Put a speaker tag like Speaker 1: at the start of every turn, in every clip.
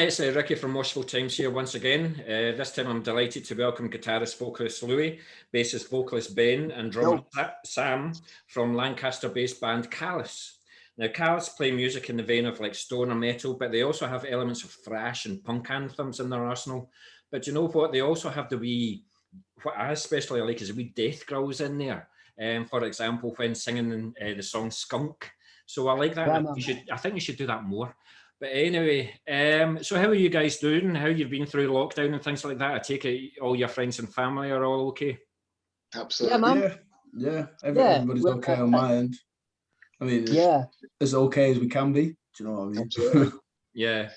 Speaker 1: it's Ricky from Moshville Times here once again. This time I'm delighted to welcome guitarist vocalist Louis, bassist vocalist Ben, and drummer Sam from Lancaster-based band Callus. Now, Callus play music in the vein of like stoner metal, but they also have elements of thrash and punk anthems in their arsenal. But you know what? They also have what I especially like is the wee death growls in there. For example, when singing the song Skunk. So I like that. I think you should do that more. But anyway, so how are you guys doing? How you've been through lockdown and things like that? I take it all your friends and family are all okay?
Speaker 2: Absolutely.
Speaker 3: Yeah. Everybody's okay on my end. I mean, as okay as we can be. Do you know what I mean?
Speaker 1: Yeah.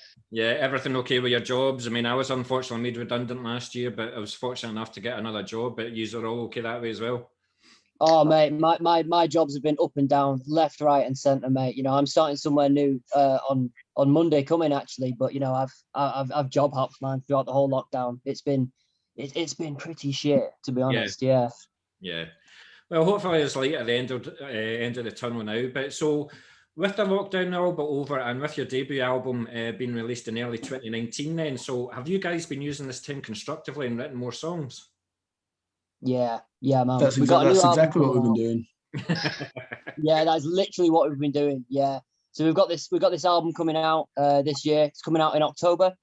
Speaker 1: Everything okay with your jobs? I mean, I was unfortunately made redundant last year, but I was fortunate enough to get another job. But you are all okay that way as well?
Speaker 2: Oh, mate, my jobs have been up and down, left, right, and centre, mate. You know, I'm starting somewhere new on Monday coming actually, but you know, I've job hopped, man, throughout the whole lockdown. It's been pretty shit, to be honest. Yeah.
Speaker 1: Well, hopefully it's light at the end of the tunnel now. But so, with the lockdown all but over, and with your debut album being released in early 2019, then, so have you guys been using this time constructively and written more songs?
Speaker 2: Yeah, man.
Speaker 3: That's exactly what we've been doing.
Speaker 2: Yeah, that's literally what we've been doing. Yeah. So we've got this album coming out this year. It's coming out in October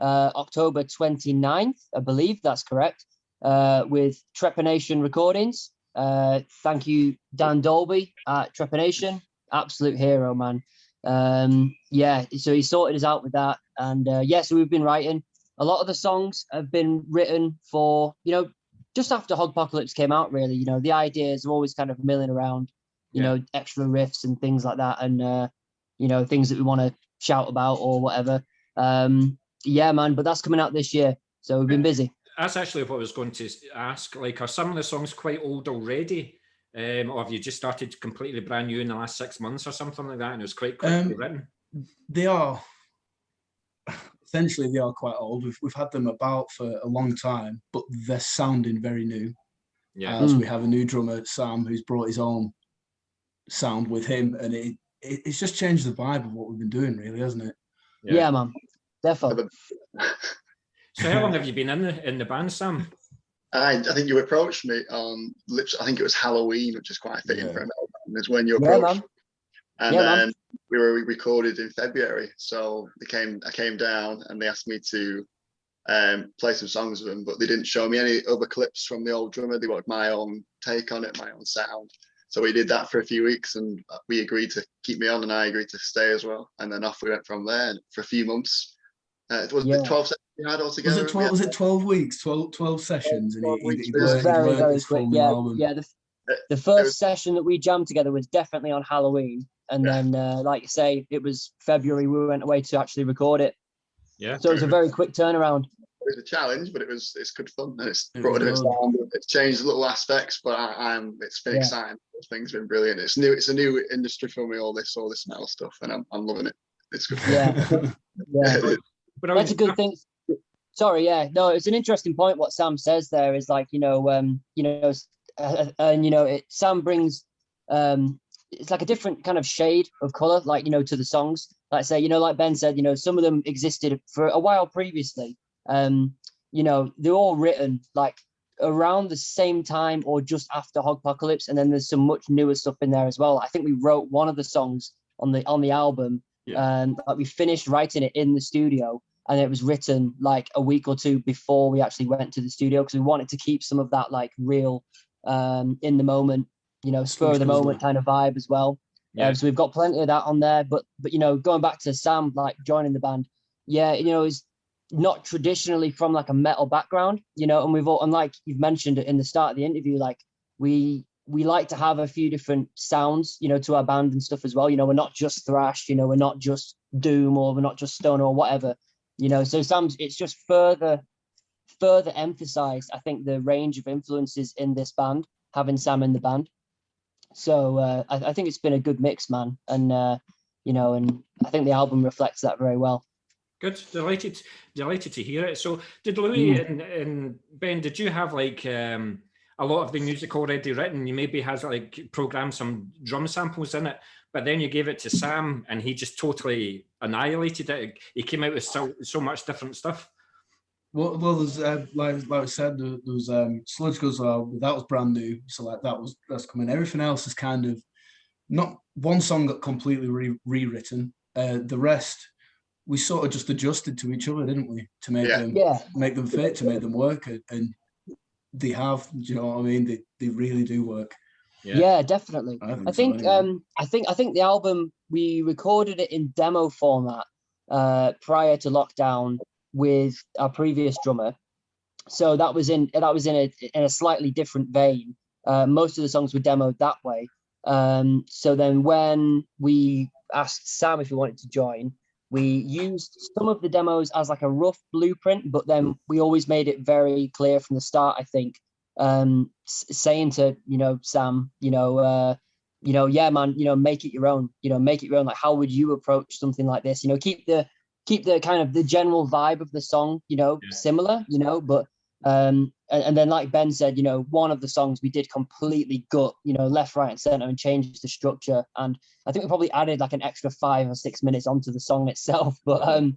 Speaker 2: 29th, I believe that's correct. With Trepanation Recordings. Thank you, Dan Dolby at Trepanation. Absolute hero, man. So he sorted us out with that. And so we've been writing. A lot of the songs have been written for, you know, just after Hogpocalypse came out, really. You know, the ideas are always kind of milling around, you know, extra riffs and things like that, and you know, things that we want to shout about or whatever. Yeah, man, but that's coming out this year, so we've been busy.
Speaker 1: That's actually what I was going to ask. Like, are some of the songs quite old already, or have you just started completely brand new in the last 6 months or something like that, and it was quite quickly written?
Speaker 3: They are. Essentially, they are quite old. We've had them about for a long time, but they're sounding very new.
Speaker 1: Yeah.
Speaker 3: As we have a new drummer, Sam, who's brought his own sound with him, and it's just changed the vibe of what we've been doing, really, hasn't it?
Speaker 2: Yeah, man, definitely.
Speaker 1: So, how long have you been in the band, Sam?
Speaker 4: I think you approached me on I think it was Halloween, which is quite fitting for a metal band. Is when you approached me. And then we were recorded in February, so I came down and they asked me to play some songs with them, but they didn't show me any other clips from the old drummer. They wanted my own take on it, my own sound. So we did that for a few weeks, and we agreed to keep me on, and I agreed to stay as well. And then off we went from there. And for a few months. It was 12 sessions we had altogether.
Speaker 3: Was it 12 weeks? 12 sessions? And
Speaker 2: it was very, very quick. Yeah. The first session that we jammed together was definitely on Halloween. And then, like you say, it was February. We went away to actually record it.
Speaker 1: Yeah.
Speaker 2: So it was a very quick turnaround.
Speaker 4: It was a challenge, but it's good fun, and it's brought it down. It's changed little aspects, but it's been exciting. Things have been brilliant. It's new. It's a new industry for me. All this metal stuff, and I'm loving it. It's good.
Speaker 2: Yeah. But that's a good thing. Sorry, no, it's an interesting point. What Sam says there is like, Sam brings it's like a different kind of shade of color, like, to the songs. Like say, like Ben said, some of them existed for a while previously. They're all written like around the same time or just after Hogpocalypse, and then there's some much newer stuff in there as well. I think we wrote one of the songs on the album. Like we finished writing it in the studio, and it was written like a week or two before we actually went to the studio, because we wanted to keep some of that like real in the moment, spur of the moment kind of vibe as well. So we've got plenty of that on there, but going back to Sam like joining the band, he's not traditionally from like a metal background, and we've all, and like you've mentioned it in the start of the interview, like we like to have a few different sounds, to our band and stuff as well. We're not just thrash, we're not just doom, or we're not just stoner or whatever, so Sam's, it's just further emphasized, I think, the range of influences in this band, having Sam in the band. So I think it's been a good mix, man. And, and I think the album reflects that very well.
Speaker 1: Good. Delighted to hear it. So did Louis and Ben, did you have like a lot of the music already written? You maybe has like programmed some drum samples in it, but then you gave it to Sam and he just totally annihilated it. He came out with so much different stuff.
Speaker 3: Well, there's like I said, there was Sludge Goes Loud. That was brand new, so like that's coming. Everything else is kind of not one song got completely rewritten. The rest we sort of just adjusted to each other, didn't we, to make them fit, to make them work, and they have. Do you know what I mean? They really do work.
Speaker 2: Yeah, definitely. I think the album, we recorded it in demo format prior to lockdown with our previous drummer, so that was in a slightly different vein. Most of the songs were demoed that way. So then when we asked Sam if he wanted to join, we used some of the demos as like a rough blueprint, but then we always made it very clear from the start, I think, saying to, Sam, yeah, man, make it your own, Like, how would you approach something like this? Keep the kind of the general vibe of the song, similar, but and then like Ben said, one of the songs we did completely gut, left, right, and center, and changed the structure. And I think we probably added like an extra 5 or 6 minutes onto the song itself. But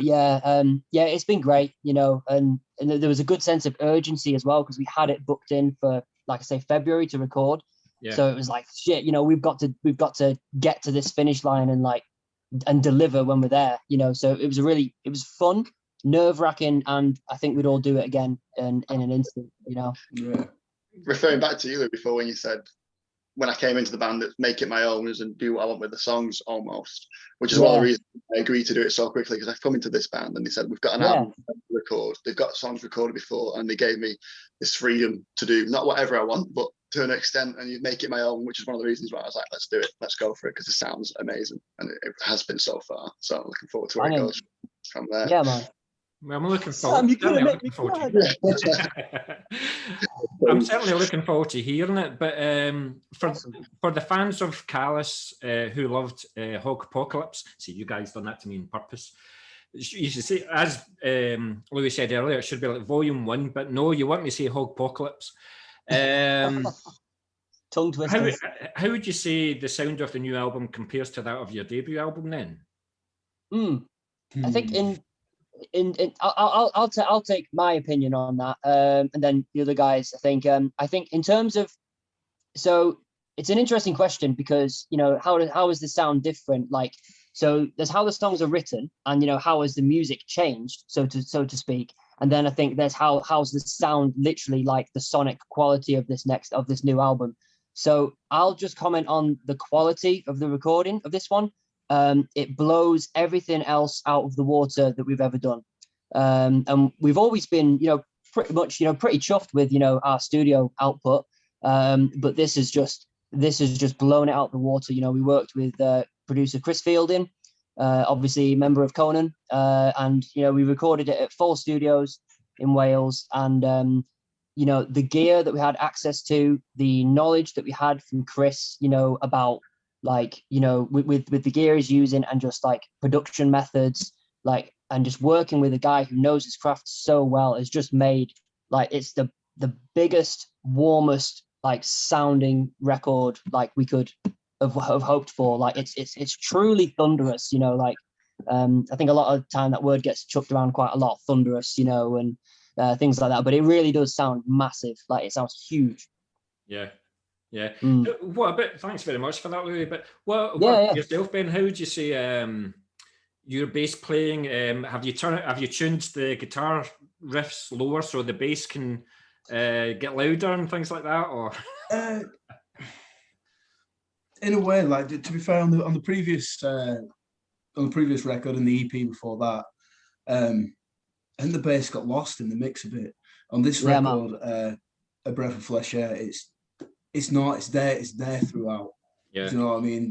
Speaker 2: yeah, it's been great, and there was a good sense of urgency as well, because we had it booked in for, like I say, February to record. Yeah. So it was like, shit, we've got to get to this finish line and deliver when we're there, So it was fun, nerve-wracking, and I think we'd all do it again in an instant,
Speaker 3: Yeah.
Speaker 4: Referring back to you before, when you said, when I came into the band, that make it my own and do what I want with the songs, almost, which is one of the reasons I agreed to do it so quickly, because I've come into this band and they said, we've got an album to record, they've got songs recorded before, and they gave me this freedom to do not whatever I want, but to an extent, and you make it my own, which is one of the reasons why I was like, let's do it, let's go for it, because it sounds amazing, and it has been so far. So I'm looking forward to where it goes from there.
Speaker 2: Yeah, man.
Speaker 1: Well, I'm looking forward. I'm certainly looking forward to hearing it. But for the fans of Callus who loved Hog Apocalypse, see, you guys done that to me on purpose. You should say, as Louis said earlier, it should be like Volume 1, but no, you want me to say Hog Apocalypse.
Speaker 2: Tongue twisters.
Speaker 1: How would you say the sound of the new album compares to that of your debut album then?
Speaker 2: I think I'll take my opinion on that, and then the other guys. I think in terms of, so it's an interesting question, because how is the sound different? Like, so there's how the songs are written, and how has the music changed, so to speak. And then I think there's how's the sound, literally, like the sonic quality of this new album. So I'll just comment on the quality of the recording of this one. It blows everything else out of the water that we've ever done. And we've always been, pretty chuffed with, our studio output. But this is just blown it out of the water. We worked with producer Chris Fielding, obviously member of Conan, and we recorded it at Fall Studios in Wales, and the gear that we had access to, the knowledge that we had from Chris, about with the gear he's using, and just like production methods, and just working with a guy who knows his craft so well, has just made it's the biggest, warmest sounding record we could have hoped for. It's truly thunderous, I think a lot of the time that word gets chucked around quite a lot, thunderous, and things like that, but it really does sound massive. It sounds huge.
Speaker 1: Yeah. What about, thanks very much for that, Louis, but what yourself, Ben, how would you say your bass playing, have you tuned the guitar riffs lower so the bass can get louder and things like that, or
Speaker 3: in a way, to be fair, on the previous record and the EP before that, I think the bass got lost in the mix a bit. On this record, A Breath of Fresh Air, it's there throughout. Yeah. Do you know what I mean?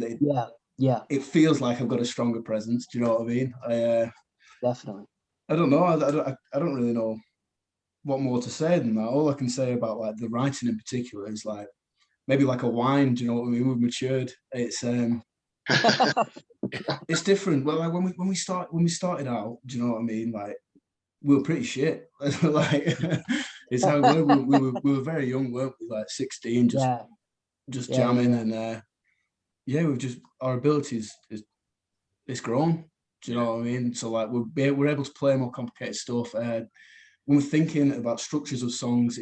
Speaker 3: It feels like I've got a stronger presence. Do you know what I mean?
Speaker 2: Definitely.
Speaker 3: I don't know. I don't really know what more to say than that. All I can say about the writing in particular is maybe like a wine. Do you know what I mean? We've matured. It's it's different. Well, when we started out, do you know what I mean? We were pretty shit. It's how we were very young, weren't we? 16, just jamming, and we've just, our abilities is grown. Do you know what I mean? So like we're able to play more complicated stuff. When we're thinking about structures of songs,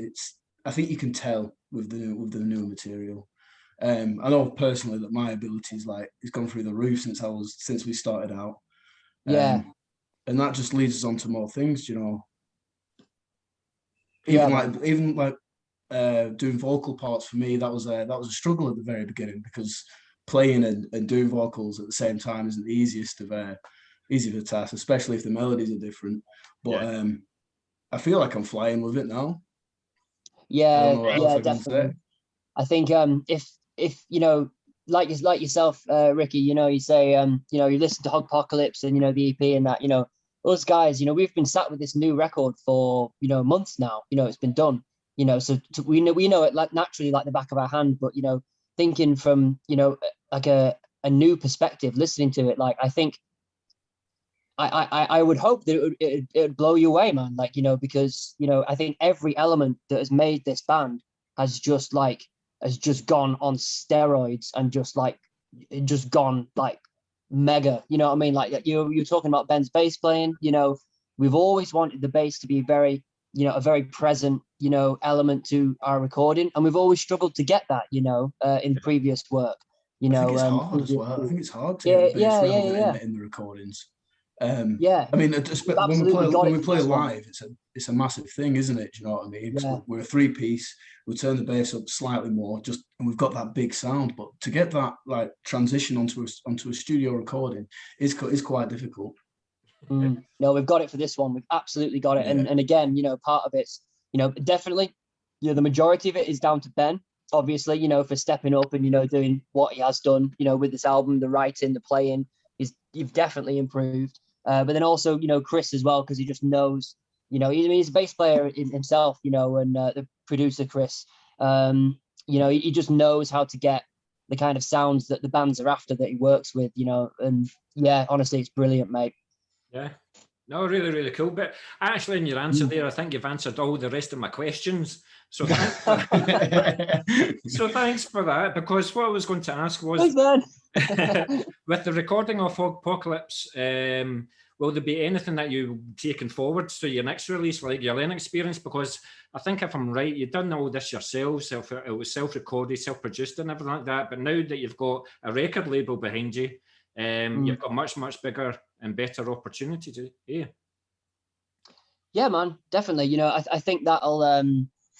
Speaker 3: I think you can tell with the new material. I know personally that my ability is gone through the roof since we started out.
Speaker 2: Yeah.
Speaker 3: And that just leads us on to more things, you know. Even doing vocal parts for me, that was a struggle at the very beginning, because playing and doing vocals at the same time isn't the easiest of a task, especially if the melodies are different. But I feel like I'm flying with it now.
Speaker 2: Yeah, definitely. I think if you know, like yourself, Ricky, you know, you say you know, you listen to Hogpocalypse and, you know, the EP and that, you know, us guys, you know, we've been sat with this new record for, you know, months now. You know, it's been done. You know, so we know it like naturally like the back of our hand. But, you know, thinking from, you know, like a new perspective, listening to it, like I think I would hope that it would blow you away, man. Like, you know, because, you know, I think every element that has made this band has just gone on steroids and just gone like mega. You know what I mean? Like you're talking about Ben's bass playing. You know, we've always wanted the bass to be very, you know, a very present, you know, element to our recording, and we've always struggled to get that, you know, in previous work. You know,
Speaker 3: I think it's hard as well. I think it's hard to get the bass relevant in the recordings. I mean, when we play live, it's a massive thing, isn't it? Do you know what I mean? Yeah. We're a 3-piece. We turn the bass up slightly more, and we've got that big sound. But to get that like transition onto a studio recording is quite difficult.
Speaker 2: No, we've got it for this one. We've absolutely got it. Yeah. And again, you know, part of it's, you know, definitely, you know, the majority of it is down to Ben, obviously, you know, for stepping up and, you know, doing what he has done, you know, with this album, the writing, the playing, you've definitely improved. But then also, you know, Chris as well, because he just knows, you know, he's a bass player himself, you know, and the producer, Chris, you know, he just knows how to get the kind of sounds that the bands are after that he works with, you know, and yeah, honestly, it's brilliant, mate.
Speaker 1: Yeah, no, really, really cool. But actually, in your answer there, I think you've answered all the rest of my questions. So thanks for that, because what I was going to ask was, with the recording of Apocalypse, will there be anything that you've taken forward to your next release, like your learning experience? Because I think, if I'm right, you've done all this yourself, it was self-recorded, self-produced and everything like that. But now that you've got a record label behind you, you've got much bigger and better opportunity to
Speaker 2: Yeah, man, definitely. You know, I think that'll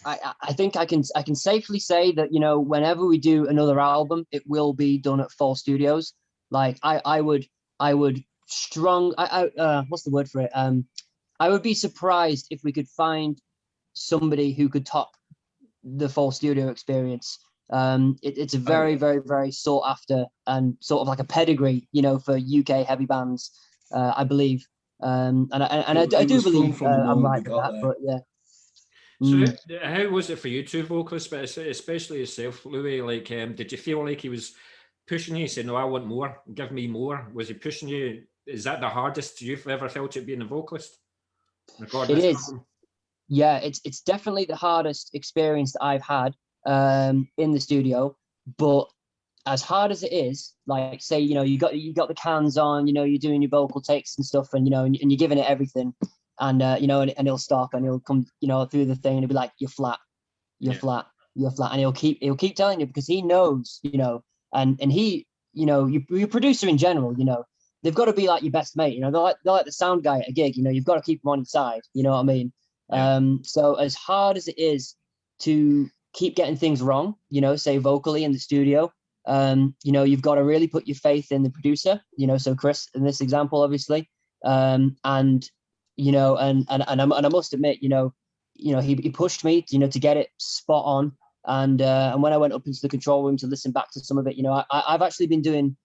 Speaker 2: I think I can safely say that, you know, whenever we do another album, it will be done at Fall Studios. Like I would what's the word for it? I would be surprised if we could find somebody who could top the Fall Studio experience. It's a very, very, very sought after and sort of like a pedigree, you know, for UK heavy bands, I believe. And I do believe I'm right with that, but yeah.
Speaker 1: So how was it for you two vocalists, but especially yourself, Louis? Like, did you feel like he was pushing you, saying, "No, I want more, give me more"? Was he pushing you? Is that the hardest you've ever felt it being a vocalist?
Speaker 2: It is. Album? Yeah, it's definitely the hardest experience that I've had in the studio. But as hard as it is, like, say, you know, you got the cans on, you know, you're doing your vocal takes and stuff, and you know, and you're giving it everything. And you know, and he'll stop and he'll come, you know, through the thing and he'll be like, "You're flat, you're flat, you're flat," and he'll keep telling you, because he knows, you know, and he, you know, your producer in general, you know, they've got to be like your best mate, you know, they're like the sound guy at a gig, you know, you've got to keep them on your side, you know what I mean? Yeah. So as hard as it is to keep getting things wrong, you know, say vocally in the studio, you know, you've got to really put your faith in the producer, you know, so Chris in this example, obviously, and you know, and I must admit, you know, he pushed me, you know, to get it spot on. And when I went up into the control room to listen back to some of it, you know, I've actually been doing,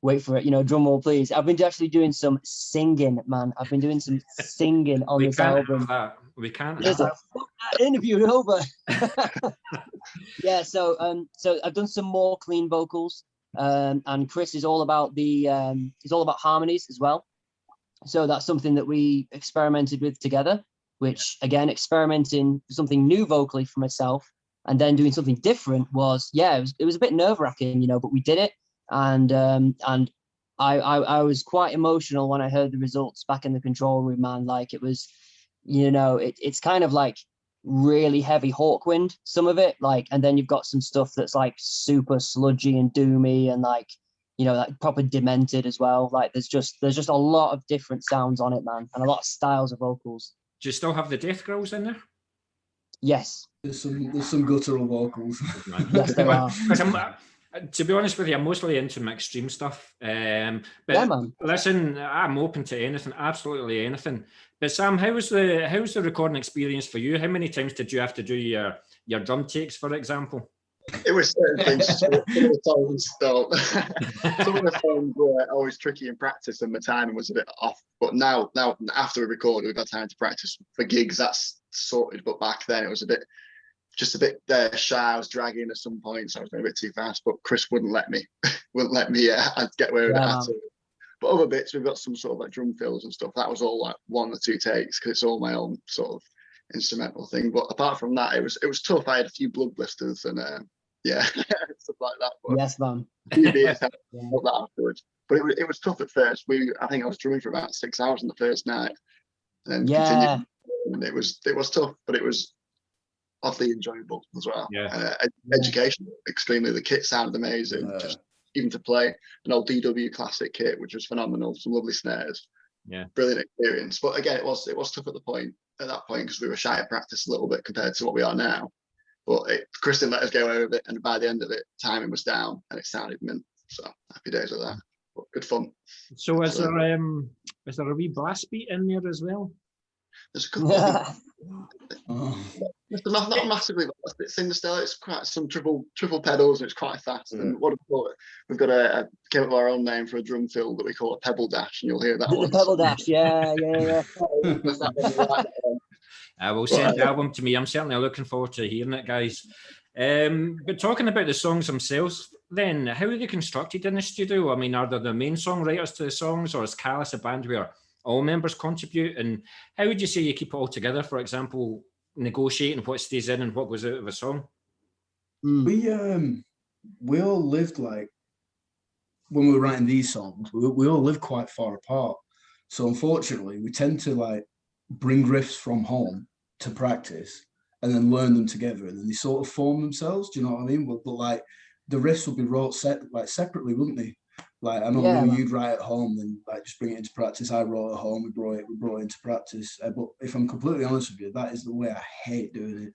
Speaker 2: wait for it, you know, drum roll, please. I've been actually doing some singing, man. I've been doing some singing on this album.
Speaker 1: We can't.
Speaker 2: There's a interview over. Yeah, so I've done some more clean vocals, and Chris is all about he's all about harmonies as well. So that's something that we experimented with together, which again, experimenting something new vocally for myself and then doing something different was, it was a bit nerve-wracking, you know, but we did it. And I was quite emotional when I heard the results back in the control room, man. Like it was, you know, it's kind of like really heavy Hawkwind, some of it, like, and then you've got some stuff that's like super sludgy and doomy and like, you know, like proper demented as well. Like there's just a lot of different sounds on it, man, and a lot of styles of vocals.
Speaker 1: Do you still have the death growls in there?
Speaker 2: Yes.
Speaker 3: There's some guttural vocals.
Speaker 2: Yes, there are.
Speaker 1: To be honest with you, I'm mostly into my extreme stuff. But
Speaker 2: Yeah, man.
Speaker 1: listen, I'm open to anything, absolutely anything. But Sam, how was the recording experience for you? How many times did you have to do your drum takes, for example?
Speaker 4: It was certain things. Some of the songs were always tricky in practice, and the timing was a bit off. But now after we recorded, we've had time to practice for gigs. That's sorted. But back then, it was just a bit shy. I was dragging at some points. I was going a bit too fast. But Chris wouldn't let me. I'd get away with it at all. But other bits, we've got some sort of like drum fills and stuff. That was all like 1 or 2 takes because it's all my own sort of instrumental thing. But apart from that, it was tough. I had a few blood blisters and yeah, stuff like that. But
Speaker 2: yes, man.
Speaker 4: that afterwards. But it was tough at first. I think I was drumming for about 6 hours on the first night, and then continued. And it was tough, but it was oddly enjoyable as well.
Speaker 1: Yeah.
Speaker 4: Educational, extremely. The kit sounded amazing. Just even to play an old DW classic kit, which was phenomenal. Some lovely snares.
Speaker 1: Yeah. Brilliant
Speaker 4: experience. But again, it was tough at that point because we were shy at practice a little bit compared to what we are now. But Chris didn't let us get away with it, and by the end of it, timing was down, and it sounded mint. So happy days with that. But good fun.
Speaker 1: So is there a wee blast beat in there as well?
Speaker 4: There's a couple. Not massively. It's in the style. It's quite some triple pedals, and it's quite fast. Yeah. And what we've got came up with our own name for a drum fill that we call a pebble dash, and you'll hear that one.
Speaker 2: Pebble dash, yeah.
Speaker 1: Will send the album to me. I'm certainly looking forward to hearing it, guys. But talking about the songs themselves, then, how are they constructed in the studio? I mean, are there the main songwriters to the songs, or is Callus a band where all members contribute? And how would you say you keep it all together? For example, negotiating what stays in and what goes out of a song.
Speaker 3: We all lived like when we were writing these songs. We all lived quite far apart, so unfortunately, we tend to like bring riffs from home to practice and then learn them together, and then they sort of form themselves. Do you know what I mean? But like the riffs would be wrote separately, wouldn't they? Like I know when you'd write at home, then like just bring it into practice. I wrote at home, we brought it into practice. But if I'm completely honest with you, that is the way I hate doing it.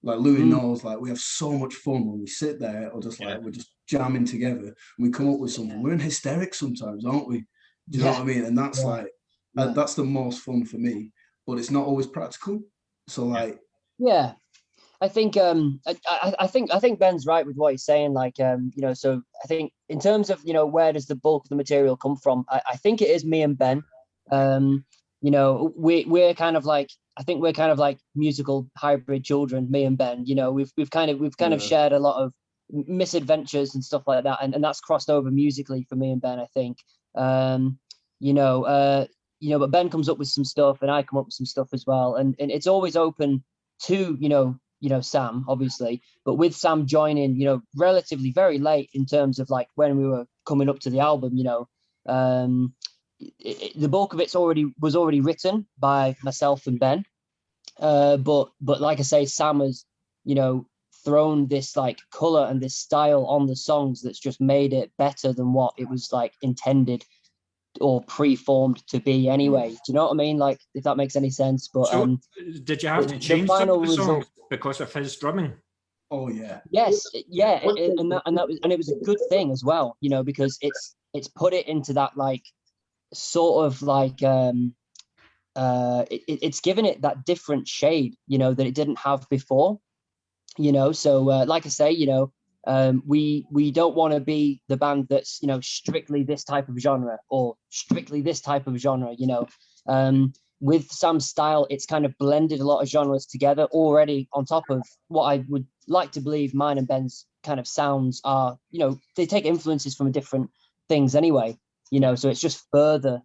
Speaker 3: Like Louis knows, like we have so much fun when we sit there or just like we're just jamming together and we come up with something. We're in hysterics sometimes, aren't we? Do you know what I mean? And that's like that's the most fun for me. But it's not always practical. So like
Speaker 2: I think I think Ben's right with what he's saying. Like you know, so I think in terms of, you know, where does the bulk of the material come from? I think it is me and Ben. You know, we're kind of like, I think we're kind of like musical hybrid children, me and Ben. You know, we've kind of shared a lot of misadventures and stuff like that, and that's crossed over musically for me and Ben, I think. You know, but Ben comes up with some stuff and I come up with some stuff as well. And it's always open to, you know, Sam, obviously, but with Sam joining, you know, relatively very late in terms of like when we were coming up to the album, you know, the bulk of was already written by myself and Ben. But like I say, Sam has, you know, thrown this like color and this style on the songs that's just made it better than what it was like intended or pre-formed to be anyway. Do you know what I mean? Like, if that makes any sense. But
Speaker 1: so, did you have to change some of the songs because of his drumming?
Speaker 3: Oh yeah.
Speaker 2: Yes, yeah, and it was a good thing as well, you know, because it's put it into that like sort of like it's given it that different shade, you know, that it didn't have before, you know. So like I say, you know, we don't want to be the band that's, you know, strictly this type of genre or strictly this type of genre, you know. With Sam's style, it's kind of blended a lot of genres together already on top of what I would like to believe mine and Ben's kind of sounds are, you know, they take influences from different things anyway, you know, so it's just furthered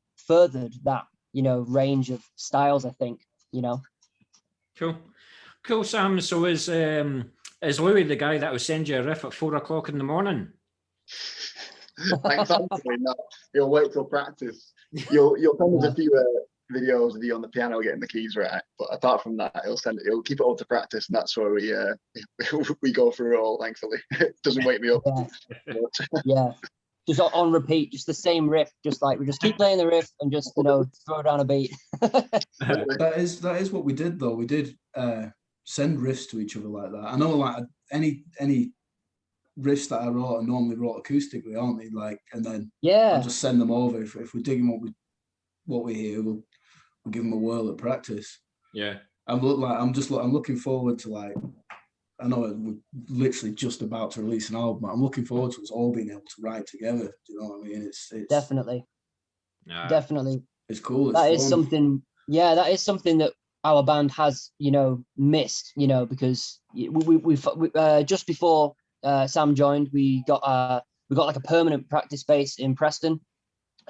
Speaker 2: that, you know, range of styles, I think, you know. Cool,
Speaker 1: Sam. So is Louis the guy that will send you a riff at 4 o'clock in the morning?
Speaker 4: Thankfully, no. You'll wait till practice. You'll send us a few videos of you on the piano getting the keys right, but apart from that, he'll keep it all to practice, and that's where we go through it all. Thankfully, it doesn't wake me up.
Speaker 2: Yeah, just on repeat, just the same riff, just like we just keep playing the riff and just throw down a beat.
Speaker 3: that is what we did though. We did send riffs to each other like that. I know, like any riffs that I wrote are normally wrote acoustically, aren't they? Like, and then I'll just send them over. If we're digging what we hear, we'll give them a whirl at practice.
Speaker 1: Yeah.
Speaker 3: I'm looking forward to, like, I know we're literally just about to release an album. I'm looking forward to us all being able to write together. Do you know what I mean? It's
Speaker 2: definitely.
Speaker 3: It's cool. It's
Speaker 2: that
Speaker 3: fun.
Speaker 2: Is something. Yeah, that is something that our band has, missed. Because we just before Sam joined, we got like a permanent practice space in Preston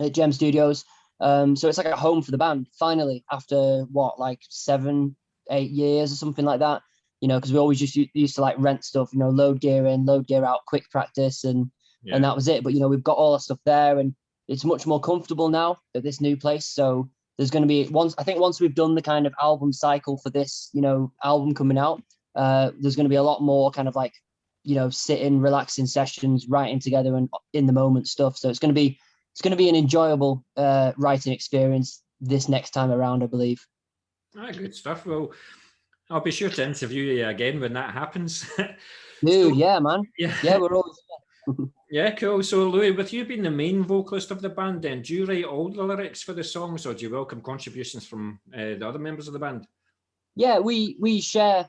Speaker 2: at Gem Studios. So it's like a home for the band finally after like 7-8 years or something like that. Because we always just used to like rent stuff, load gear in, load gear out, quick practice, and that was it. But we've got all our stuff there, and it's much more comfortable now at this new place. So there's going to be once we've done the kind of album cycle for this, album coming out, there's going to be a lot more kind of like, sitting, relaxing sessions, writing together and in the moment stuff. So it's going to be an enjoyable writing experience this next time around, I believe.
Speaker 1: Good stuff. Well, I'll be sure to interview you again when that happens.
Speaker 2: Dude, yeah, man. Yeah, we're always.
Speaker 1: Yeah, cool. So, Louis, with you being the main vocalist of the band, then do you write all the lyrics for the songs, or do you welcome contributions from the other members of the band?
Speaker 2: Yeah, we share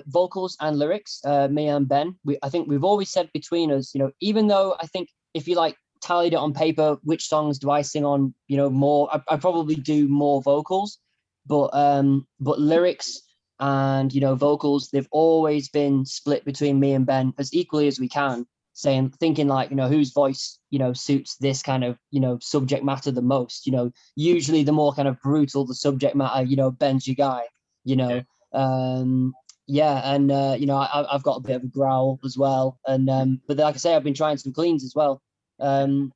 Speaker 2: vocals and lyrics, me and Ben. I think we've always said between us, even though I think if you like tallied it on paper, which songs do I sing on, more, I probably do more vocals, but lyrics and vocals, they've always been split between me and Ben as equally as we can, thinking like, whose voice suits this kind of subject matter the most. Usually the more kind of brutal the subject matter, Ben's your guy. I've got a bit of a growl as well, and but like I say, I've been trying some cleans as well. I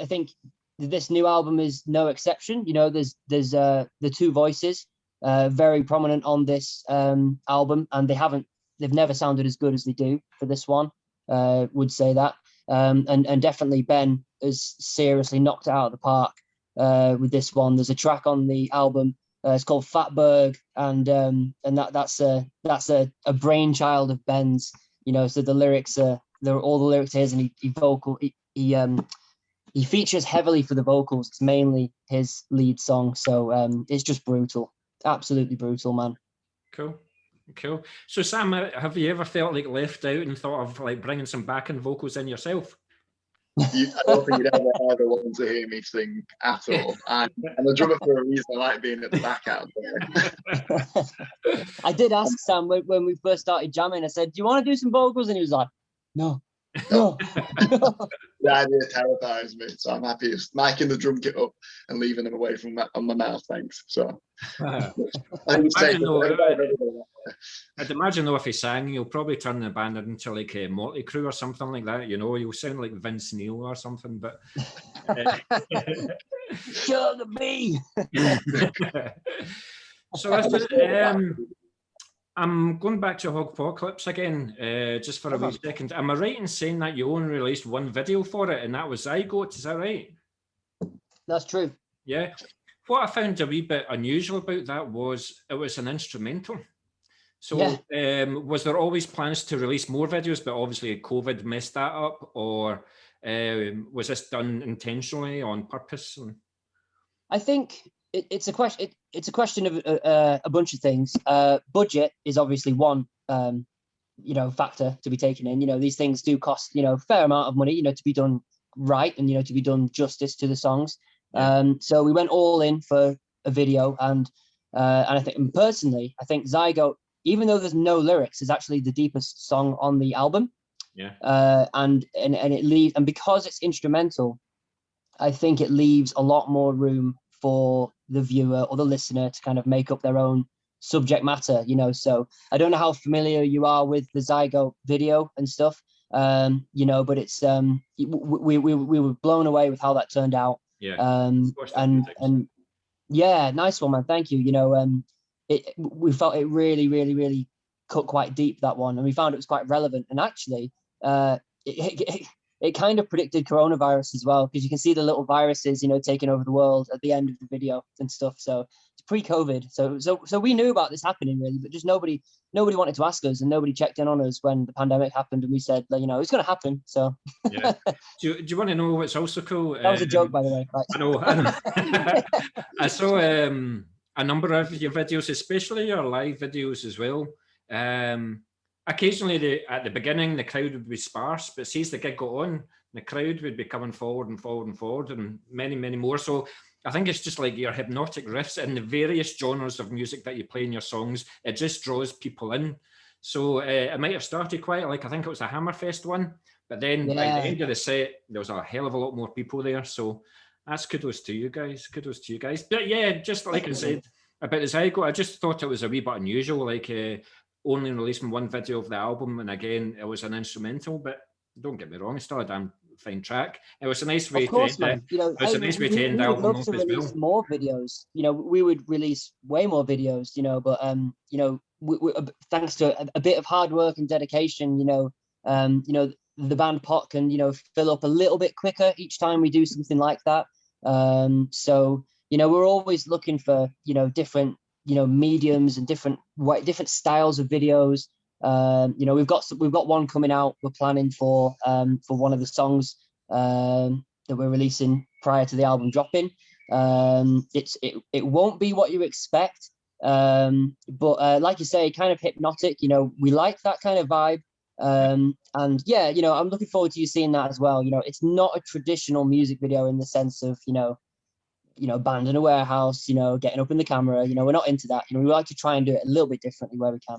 Speaker 2: think this new album is no exception. There's the two voices very prominent on this album, and they've never sounded as good as they do for this one. Would say that, and definitely Ben has seriously knocked it out of the park with this one. There's a track on the album. It's called Fatberg, and that's a brainchild of Ben's. So the lyrics all the lyrics are his, and he features heavily for the vocals. It's mainly his lead song, so it's just brutal, absolutely brutal, man.
Speaker 1: Cool. So Sam, have you ever felt like left out and thought of like bringing some backing vocals in yourself?
Speaker 4: I don't think you'd ever want to hear me sing at all. I'm a drummer for a reason. I like being at the back out there.
Speaker 2: I did ask Sam when we first started jamming, I said, do you want to do some vocals? And he was like, no.
Speaker 4: The idea terrifies me, so I'm happy just miking the drum kit up and leaving them away from on my mouth. Thanks. So
Speaker 1: I'd imagine though if he sang, he'll probably turn the band into like a Motley Crue or something like that. You'll sound like Vince Neil or something. But
Speaker 2: Sugar me.
Speaker 1: So I'm going back to Hogpocalypse again, just for a wee second. Am I right in saying that you only released one video for it, and that was Zygo? Is that right?
Speaker 2: That's true.
Speaker 1: Yeah. What I found a wee bit unusual about that was it was an instrumental. So was there always plans to release more videos, but obviously COVID messed that up, or was this done intentionally on purpose?
Speaker 2: I think it's a question. It's a question of a bunch of things. Budget is obviously one, factor to be taken in. These things do cost, a fair amount of money, to be done right and, to be done justice to the songs. So we went all in for a video, and I think, personally, I think Zygo, even though there's no lyrics, is actually the deepest song on the album.
Speaker 1: Yeah.
Speaker 2: And it leaves, and because it's instrumental, I think it leaves a lot more room for the viewer or the listener to kind of make up their own subject matter, So I don't know how familiar you are with the Zygo video and stuff, you know, but it's we were blown away with how that turned out.
Speaker 1: Yeah.
Speaker 2: And yeah, nice one, man. Thank you. You know, we felt it really cut quite deep, that one, and we found it was quite relevant. And actually, it kind of predicted coronavirus as well, because you can see the little viruses, you know, taking over the world at the end of the video and stuff. So it's pre-COVID. So we knew about this happening, really, but just nobody wanted to ask us, and nobody checked in on us when the pandemic happened, and we said, you know, it's going to happen. So
Speaker 1: yeah. Do you want to know what's also cool?
Speaker 2: That was a joke, by the way. Right.
Speaker 1: I know. I saw a number of your videos, especially your live videos as well. Occasionally, at the beginning, the crowd would be sparse, but as the gig got on, the crowd would be coming forward and forward and forward, and many more. So I think it's just like your hypnotic riffs and the various genres of music that you play in your songs. It just draws people in. So it might have started quite like, I think it was a Hammerfest one, but then by the end of the set, there was a hell of a lot more people there. So that's kudos to you guys. But yeah, just like I said about the Zygo, I just thought it was a wee bit unusual, like only releasing one video of the album, and again, it was an instrumental, but don't get me wrong, it's still a damn fine track. It was a nice way to end it. You know, it was a nice way to end the album off as well.
Speaker 2: More videos, you know, we would release way more videos, you know, but you know, we, thanks to a bit of hard work and dedication, you know, the band pot can, you know, fill up a little bit quicker each time we do something like that. So, you know, we're always looking for, you know, different, you know, mediums and different styles of videos. You know, we've got one coming out we're planning for one of the songs that we're releasing prior to the album dropping. It won't be what you expect, but like you say, kind of hypnotic. You know, we like that kind of vibe. And yeah, you know, I'm looking forward to you seeing that as well. You know, it's not a traditional music video in the sense of, you know, band in a warehouse, you know, getting up in the camera. You know, we're not into that. You know, we like to try and do it a little bit differently where we can.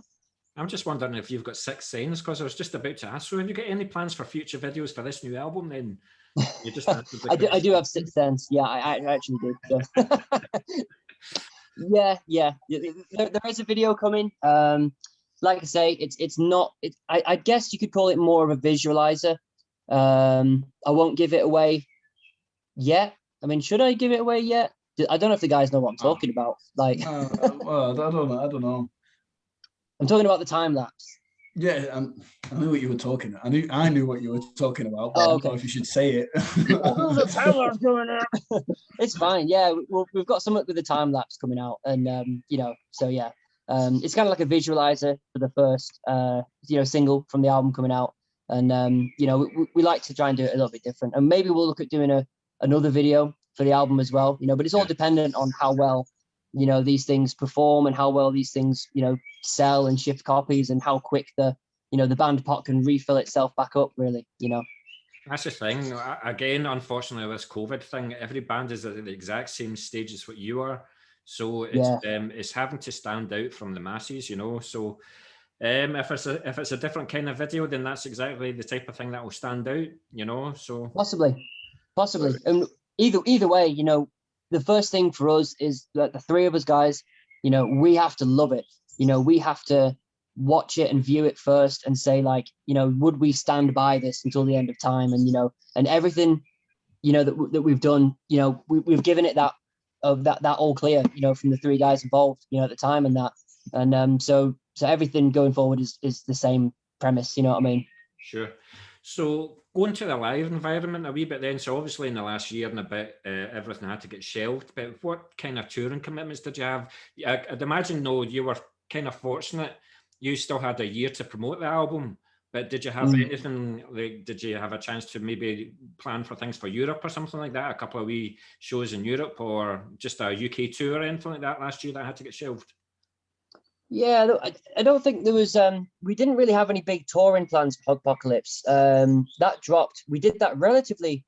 Speaker 1: I'm just wondering if you've got sixth sense, because I was just about to ask. So, have you got any plans for future videos for this new album? Then you just
Speaker 2: I do have sixth sense. Yeah, I actually do. So. yeah. There is a video coming. Like I say, it's not. I guess you could call it more of a visualizer. I won't give it away yet. I mean, should I give it away yet? I don't know if the guys know what I'm talking about. Like,
Speaker 3: well, I don't know.
Speaker 2: I'm talking about the time lapse.
Speaker 3: Yeah, I knew what you were talking about. I knew what you were talking about. But I don't know if you should say it.
Speaker 2: The time lapse coming out. It's fine. Yeah, we've got something with the time lapse coming out, and you know, so yeah, it's kind of like a visualizer for the first you know, single from the album coming out, and you know, we like to try and do it a little bit different, and maybe we'll look at doing another video for the album as well. You know, but it's all dependent on how well, you know, these things perform and how well these things, you know, sell and shift copies, and how quick the band pot can refill itself back up, really, you know.
Speaker 1: That's the thing. Again, unfortunately, this COVID thing, every band is at the exact same stage as what you are. So it's having to stand out from the masses, you know. So if it's a different kind of video, then that's exactly the type of thing that will stand out, you know. So possibly.
Speaker 2: And either way, you know, the first thing for us is that the three of us guys, you know, we have to love it. You know, we have to watch it and view it first and say, like, you know, would we stand by this until the end of time? And, you know, and everything, you know, that we've done, you know, we've given it that all clear, you know, from the three guys involved, you know, at the time and that. And so everything going forward is the same premise, you know what I mean?
Speaker 1: Sure. So going to the live environment a wee bit then, so obviously in the last year and a bit, everything had to get shelved, but what kind of touring commitments did you have? I'd imagine, no, you were kind of fortunate. You still had a year to promote the album, but did you have anything, like, did you have a chance to maybe plan for things for Europe or something like that? A couple of wee shows in Europe, or just a UK tour or anything like that last year that had to get shelved?
Speaker 2: Yeah, I don't think there was, we didn't really have any big touring plans for Apocalypse. That dropped. We did that relatively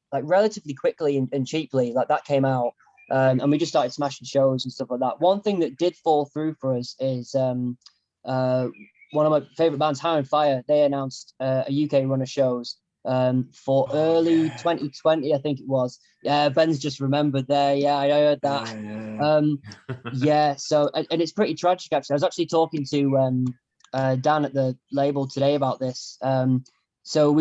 Speaker 2: quickly and cheaply. Like, that came out, and we just started smashing shows and stuff like that. One thing that did fall through for us is one of my favorite bands, High on Fire. They announced a UK run of shows for early 2020, I think it was. Yeah, Ben's just remembered there. Yeah, I heard that. Yeah. So, and it's pretty tragic, actually. I was actually talking to Dan at the label today about this. so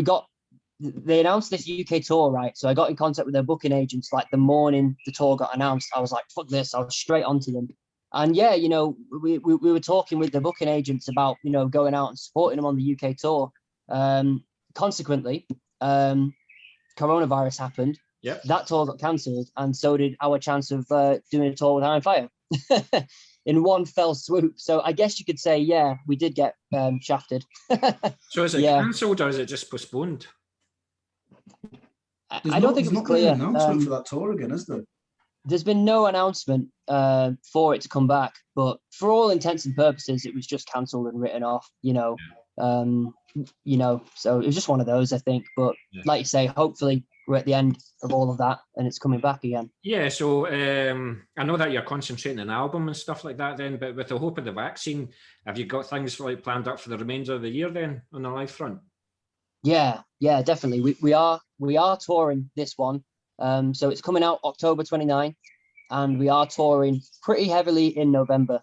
Speaker 2: they announced this UK tour, right? So I got in contact with their booking agents like the morning the tour got announced. I was like, fuck this, I was straight onto them. And yeah, you know, we were talking with the booking agents about, you know, going out and supporting them on the UK tour. Consequently, coronavirus happened.
Speaker 1: Yep.
Speaker 2: That tour got cancelled, and so did our chance of doing a tour with Iron Fire in one fell swoop. So I guess you could say, yeah, we did get shafted.
Speaker 1: So is it cancelled or is it just postponed?
Speaker 2: I don't think it's clear.
Speaker 3: There's not been an announcement for that tour again, is there?
Speaker 2: There's been no announcement for it to come back, but for all intents and purposes, it was just cancelled and written off. You know, so it was just one of those, I think. But like you say, hopefully we're at the end of all of that and it's coming back again.
Speaker 1: Yeah. So I know that you're concentrating on an album and stuff like that, then, but with the hope of the vaccine, have you got things like planned up for the remainder of the year then on the live front?
Speaker 2: Yeah, definitely. We are touring this one. So it's coming out October 29th, and we are touring pretty heavily in November.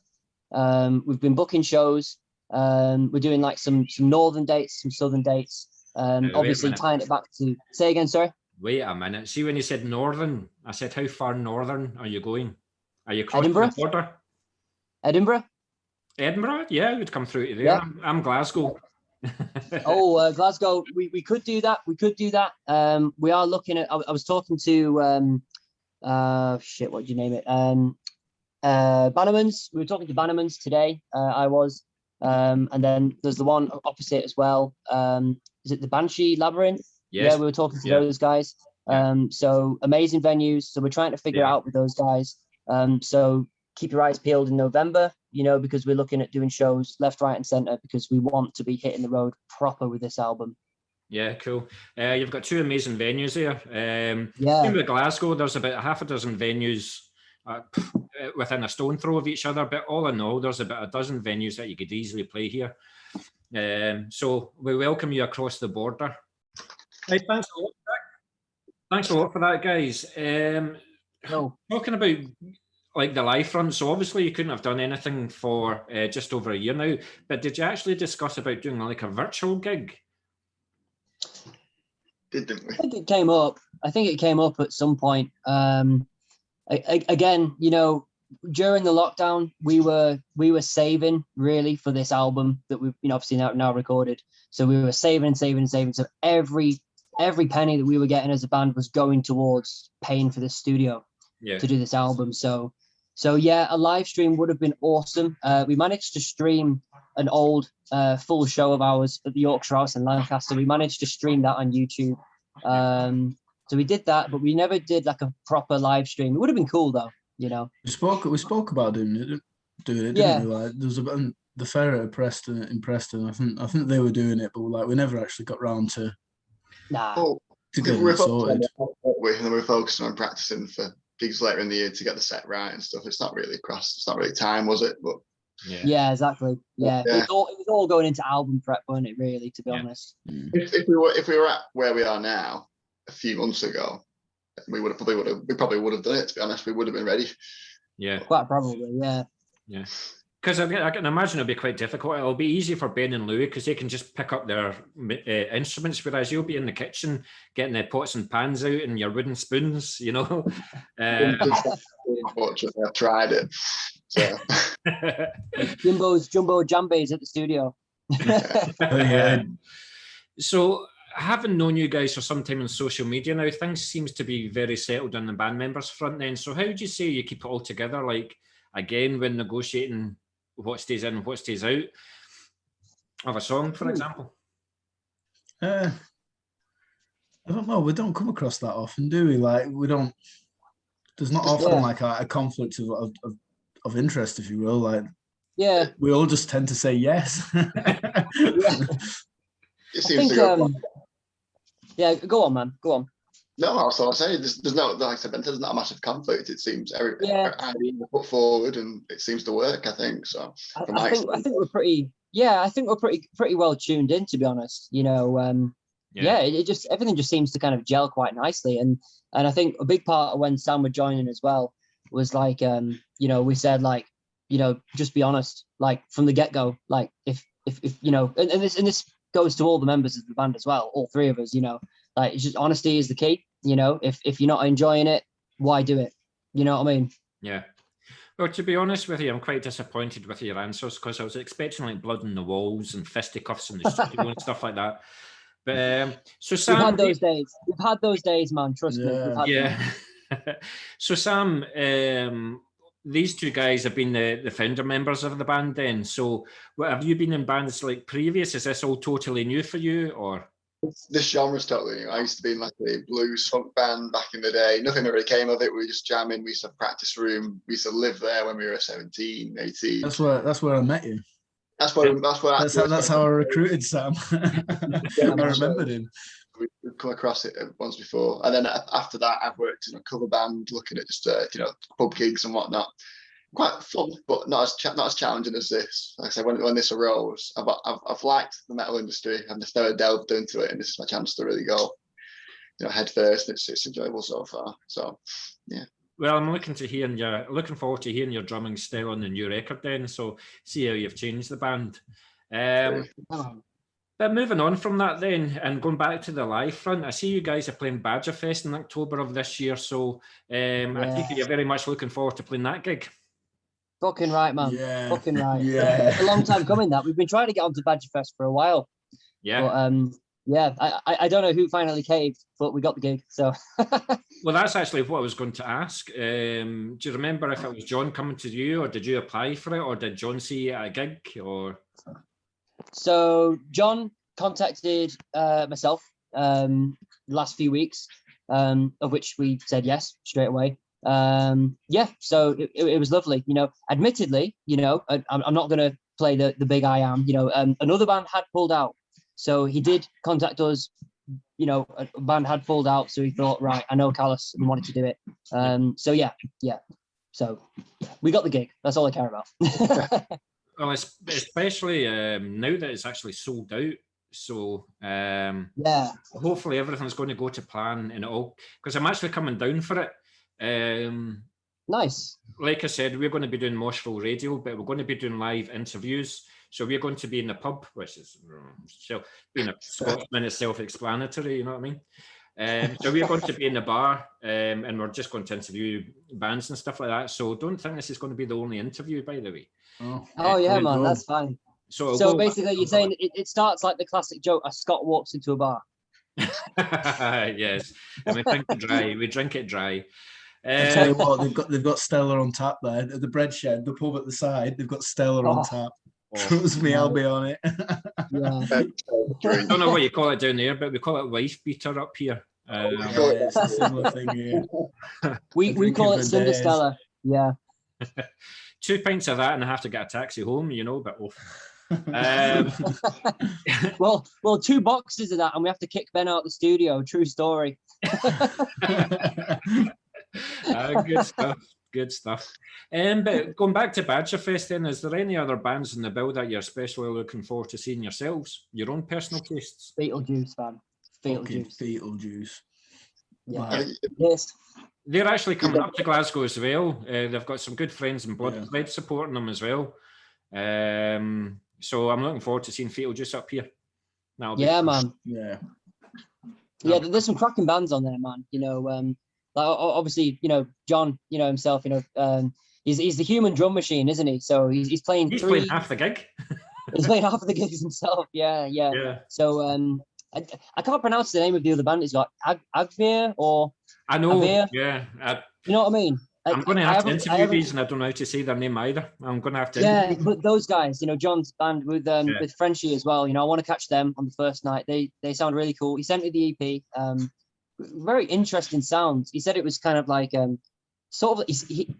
Speaker 2: We've been booking shows. We're doing like some northern dates, some southern dates. Obviously tying it back to, say again, sorry.
Speaker 1: Wait a minute. See, when you said northern, I said, how far northern are you going? Are you crossing
Speaker 2: Edinburgh?
Speaker 1: the border?
Speaker 2: Edinburgh?
Speaker 1: Yeah, we'd come through to there.
Speaker 2: Yeah.
Speaker 1: I'm Glasgow.
Speaker 2: Glasgow. We could do that. We are looking at. I was talking to what do you name it? Bannerman's. We were talking to Bannerman's today. I was, and then there's the one opposite as well. Is it the Banshee Labyrinth?
Speaker 1: Yes.
Speaker 2: Yeah, we were talking to those guys. So amazing venues. So we're trying to figure out with those guys. So keep your eyes peeled in November, you know, because we're looking at doing shows left, right, and center because we want to be hitting the road proper with this album.
Speaker 1: Yeah, cool. You've got two amazing venues there.
Speaker 2: Yeah.
Speaker 1: With Glasgow, there's about half a dozen venues within a stone throw of each other, but all in all, there's about a dozen venues that you could easily play here. So we welcome you across the border. Hey, thanks a lot. Thanks a lot for that, guys. Talking about like the live front, so obviously you couldn't have done anything for just over a year now, but did you actually discuss about doing like a virtual gig?
Speaker 4: Didn't we?
Speaker 2: I think it came up at some point. Again, you know, during the lockdown, we were saving really for this album that we've, you know, obviously now recorded. So we were saving. So every penny that we were getting as a band was going towards paying for this studio to do this album. So yeah, a live stream would have been awesome. We managed to stream an old full show of ours at the Yorkshire House in Lancaster. We managed to stream that on YouTube. So we did that, but we never did like a proper live stream. It would have been cool though, you know. We
Speaker 3: spoke about doing it, didn't we? Like there was the fair at Preston in Preston. I think they were doing it, but like we never actually got round to.
Speaker 2: Nah.
Speaker 3: To get it sorted.
Speaker 4: We're focusing on practicing for gigs later in the year to get the set right and stuff. It's not really time, was it? But
Speaker 2: yeah, exactly. Yeah. It was all going into album prep, wasn't it? Really, to be honest.
Speaker 4: If we were at where we are now a few months ago, we probably would have done it. To be honest, we would have been ready.
Speaker 1: Yeah,
Speaker 2: quite probably. Yeah.
Speaker 1: Because I can imagine it'll be quite difficult. It'll be easy for Ben and Louis because they can just pick up their instruments, whereas you'll be in the kitchen getting the pots and pans out and your wooden spoons, you know.
Speaker 4: Unfortunately, I've tried it. So.
Speaker 2: Jumbo Jambes at the studio.
Speaker 1: So, having known you guys for some time on social media now, things seems to be very settled on the band members front then. So how would you say you keep it all together? Like, again, when negotiating what stays in and what stays out of a song, for example?
Speaker 3: I don't know. We don't come across that often, do we? Like, we don't. There's not often like a conflict of interest, if you will. Like, we all just tend to say yes.
Speaker 4: It seems to go.
Speaker 2: Go on, man. Go on.
Speaker 4: No, I was saying there's no, like I said, there's not a massive conflict. It seems every idea put forward and it seems to work. I think so.
Speaker 2: I think we're pretty. Yeah, I think we're pretty well tuned in, to be honest. You know, everything just seems to kind of gel quite nicely, and I think a big part of when Sam were joining as well was like, you know, we said like, you know, just be honest, like from the get go, like if you know, and this goes to all the members of the band as well, all three of us, you know, like it's just honesty is the key, you know, if you're not enjoying it, why do it? You know what I mean?
Speaker 1: Yeah. Well, to be honest with you, I'm quite disappointed with your answers because I was expecting like blood on the walls and fisticuffs in the studio and stuff like that. But so Sam,
Speaker 2: we've had those days. We've had those days, man. Trust me.
Speaker 1: Yeah. So Sam, these two guys have been the founder members of the band then. So what, have you been in bands like previous? Is this all totally new for you, or?
Speaker 4: This genre's totally new. I used to be in like a blues funk band back in the day. Nothing really came of it. We were just jamming. We used to have a practice room. We used to live there when we were 17, 18.
Speaker 3: That's where I met you.
Speaker 4: That's
Speaker 3: how I recruited Sam. I remembered him.
Speaker 4: We've come across it once before, and then after that, I've worked in a cover band, looking at just pub gigs and whatnot. Quite fun, but not as challenging as this. Like I said, when this arose, I've liked the metal industry. I've just never delved into it, and this is my chance to really go, head first. It's enjoyable so far. So, yeah.
Speaker 1: Well, I'm looking forward to hearing your drumming style on the new record then. So see how you've changed the band. But moving on from that then, and going back to the live front, I see you guys are playing Badgerfest in October of this year. So I think you're very much looking forward to playing that gig.
Speaker 2: Fucking right, man.
Speaker 3: Yeah.
Speaker 2: Fucking right.
Speaker 3: Yeah.
Speaker 2: It's a long time coming that. We've been trying to get onto Badgerfest for a while.
Speaker 1: Yeah.
Speaker 2: But, yeah, I don't know who finally caved, but we got the gig. So.
Speaker 1: Well, that's actually what I was going to ask. Do you remember if it was John coming to you, or did you apply for it, or did John see you at a gig, or?
Speaker 2: So John contacted myself last few weeks, of which we said yes straight away. Yeah, so it was lovely. Admittedly, I'm not going to play the big I am. Another band had pulled out, so he did contact us. A band had pulled out, so he thought, right, I know Callus and wanted to do it. So yeah. So we got the gig. That's all I care about.
Speaker 1: Well, especially now that it's actually sold out. So
Speaker 2: yeah,
Speaker 1: hopefully everything's going to go to plan and all, because I'm actually coming down for it.
Speaker 2: Nice.
Speaker 1: Like I said, we're going to be doing Moshville Radio, but we're going to be doing live interviews. So we're going to be in the pub, which is being a Scotsman is self-explanatory, you know what I mean? So we're going to be in the bar, and we're just going to interview bands and stuff like that. So don't think this is going to be the only interview, by the way.
Speaker 2: Oh yeah, man, that's fine. So basically, you're saying it starts like the classic joke: a Scot walks into a bar.
Speaker 1: Yes, and we drink it dry. We drink it dry.
Speaker 3: I'll tell you what, they've got Stella on tap there at the bread shed, the pub at the side. They've got Stella on tap. Trust me, I'll be on it.
Speaker 2: Yeah.
Speaker 1: I don't know what you call it down there, but we call it wife beater up here.
Speaker 3: It's a similar thing here.
Speaker 2: We call it Cinder Stella. Yeah.
Speaker 1: 2 pints of that, and I have to get a taxi home. But
Speaker 2: well, 2 boxes of that, and we have to kick Ben out the studio. True story. Good stuff.
Speaker 1: But going back to Badgerfest then, is there any other bands in the bill that you're especially looking forward to seeing yourselves? Your own personal tastes?
Speaker 2: Beetlejuice, fan.
Speaker 3: Beetlejuice.
Speaker 2: Yeah. Yes.
Speaker 1: They're actually coming up to Glasgow as well. They've got some good friends in Blood supporting them as well. So I'm looking forward to seeing Beetlejuice up here.
Speaker 2: Man.
Speaker 3: Yeah.
Speaker 2: Yeah, there's some cracking bands on there, man. Like obviously, John, himself, he's the human drum machine, isn't he? So he's playing
Speaker 1: playing half the gig.
Speaker 2: He's playing half of the gigs himself. Yeah. So I can't pronounce the name of the other band. It's got Agvir or
Speaker 1: I know.
Speaker 2: Avir.
Speaker 1: Yeah.
Speaker 2: You know what I mean?
Speaker 1: I'm going to have to interview these, and I don't know how to say their name either. I'm going to have to.
Speaker 2: Yeah, but those guys, John's band with Frenchie as well. I want to catch them on the first night. They sound really cool. He sent me the EP. Very interesting sounds. He said it was kind of like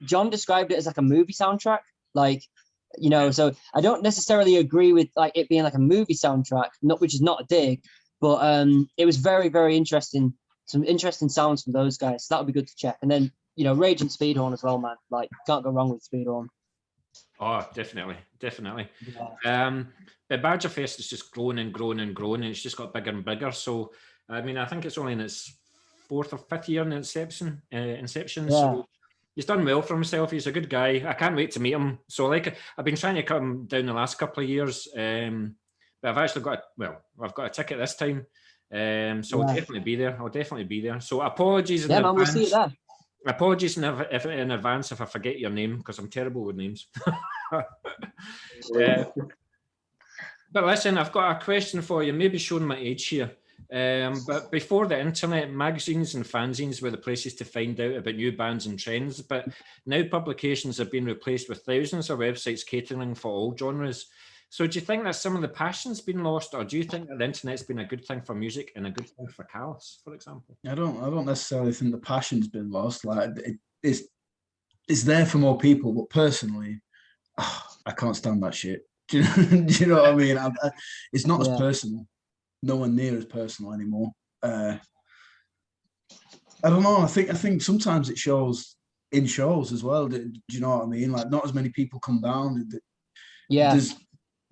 Speaker 2: John described it as like a movie soundtrack, so I don't necessarily agree with like it being like a movie soundtrack, which is not a dig, but it was very, very interesting. Some interesting sounds from those guys. So that would be good to check. And then Rage and Speedhorn as well, man. Like can't go wrong with Speedhorn.
Speaker 1: Oh, definitely.
Speaker 2: Yeah.
Speaker 1: But Badgerfest is just growing and growing and growing, and it's just got bigger and bigger. So I mean, I think it's only in its 4th or 5th year in inception.
Speaker 2: Yeah.
Speaker 1: So he's done well for himself. He's a good guy. I can't wait to meet him. So I've been trying to come down the last couple of years, but I've actually got I've got a ticket this time, so I'll definitely be there. I'll definitely be there. So apologies in advance.
Speaker 2: We'll see you there.
Speaker 1: Apologies in advance if I forget your name, because I'm terrible with names. But listen, I've got a question for you, maybe showing my age here. But before the internet, magazines and fanzines were the places to find out about new bands and trends. But now publications have been replaced with thousands of websites catering for all genres. So do you think that some of the passion's been lost, or do you think that the internet's been a good thing for music and a good thing for Callus, for example?
Speaker 3: I don't necessarily think the passion's been lost. Like it's there for more people, but personally, I can't stand that shit. Do you know what I mean? It's not as personal, nowhere near as personal anymore. I don't know. I think sometimes it shows in shows as well. Do you know what I mean? Like, not as many people come down.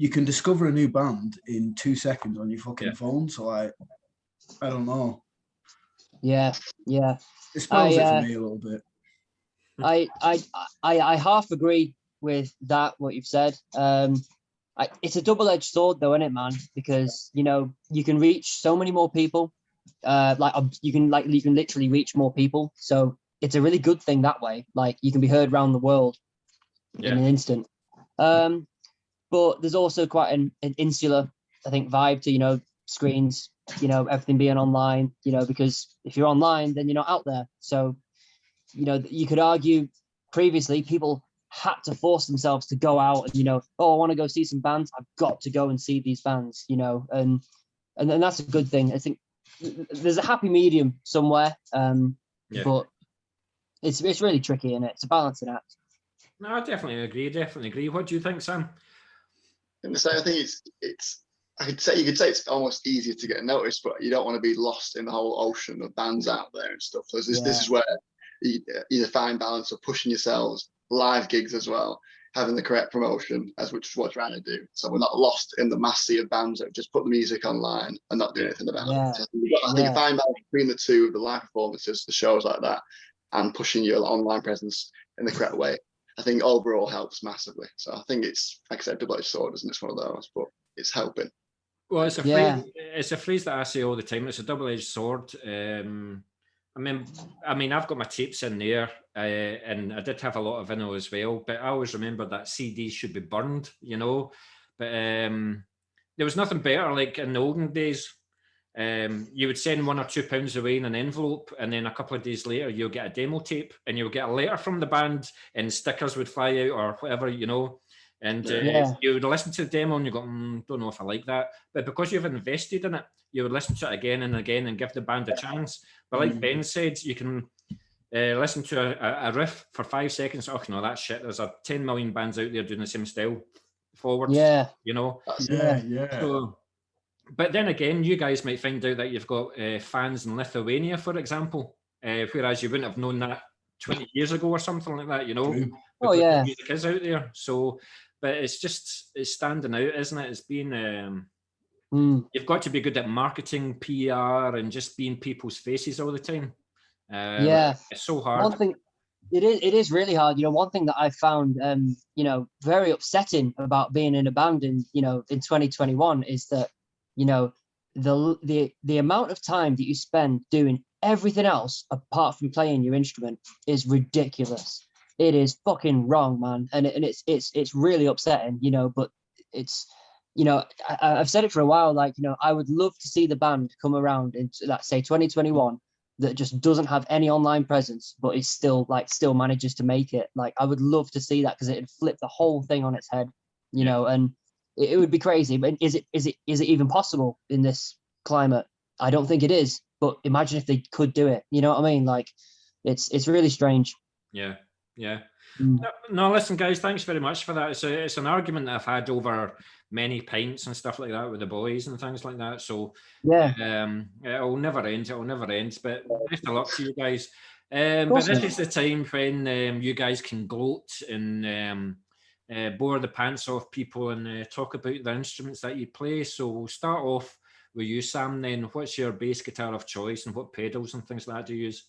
Speaker 3: You can discover a new band in 2 seconds on your fucking phone. So like, I don't know.
Speaker 2: Yeah.
Speaker 3: It spoils it for me a little bit.
Speaker 2: I half agree with that, what you've said. It's a double-edged sword though, isn't it, man? Because, you know, you can reach so many more people. You can literally reach more people. So it's a really good thing that way. Like, you can be heard around the world in an instant. But there's also quite an insular, I think, vibe to, you know, screens, you know, everything being online, you know, because if you're online, then you're not out there. So, you know, you could argue previously people had to force themselves to go out and, you know, I want to go see some bands. I've got to go and see these bands, you know, and that's a good thing. I think there's a happy medium somewhere, but it's really tricky, and it's a balancing act.
Speaker 1: No, I definitely agree. What do you think, Sam?
Speaker 4: I think it's. You could say it's almost easier to get noticed, but you don't want to be lost in the whole ocean of bands out there and stuff. So this is where you either find balance of pushing yourselves, live gigs as well, having the correct promotion, which is what we're trying to do. So we're not lost in the mass sea of bands that just put the music online and not do anything about it. So I think you find balance between the two, the live performances, the shows like that, and pushing your online presence in the correct way. I think overall helps massively. So I think it's, like I said, double-edged sword, isn't it? It's one of those, but it's helping.
Speaker 1: Well, it's a phrase that I say all the time. It's a double-edged sword. I mean, I've got my tapes in there, and I did have a lot of vinyl as well. But I always remember that CDs should be burned, you know. But there was nothing better. Like in the olden days, you would send £1 or £2 away in an envelope, and then a couple of days later, you'll get a demo tape, and you'll get a letter from the band, and stickers would fly out or whatever, you know. And you would listen to the demo and you go, don't know if I like that. But because you've invested in it, you would listen to it again and again and give the band a chance. But like Ben said, you can listen to a riff for 5 seconds. Oh, no, that's shit. There's 10 million bands out there doing the same style forwards, you know. So, but then again, you guys might find out that you've got fans in Lithuania, for example, whereas you wouldn't have known that 20 years ago or something like that, you know. The music is out there. So, but it's standing out, isn't it? It's been you've got to be good at marketing, PR, and just being people's faces all the time. It's so hard.
Speaker 2: One thing, it is really hard. You know, one thing that I found, you know, very upsetting about being in a band in 2021 is that, you know, the amount of time that you spend doing everything else apart from playing your instrument is ridiculous. It is fucking wrong, man, and it's really upsetting, you know. But it's, you know, I've said it for a while. Like, you know, I would love to see the band come around into, let's say, 2021, that just doesn't have any online presence, but is still manages to make it. Like, I would love to see that, because it'd flip the whole thing on its head, you know. And it would be crazy. But is it even possible in this climate? I don't think it is. But imagine if they could do it. You know what I mean? Like, it's really strange.
Speaker 1: Yeah. No, listen, guys, thanks very much for that. It's an argument that I've had over many pints and stuff like that with the boys and things like that. So it'll never end. But best of luck to you guys. But this is the time when you guys can gloat and bore the pants off people and talk about the instruments that you play. So we'll start off with you, Sam. Then, what's your bass guitar of choice, and what pedals and things like that do you use?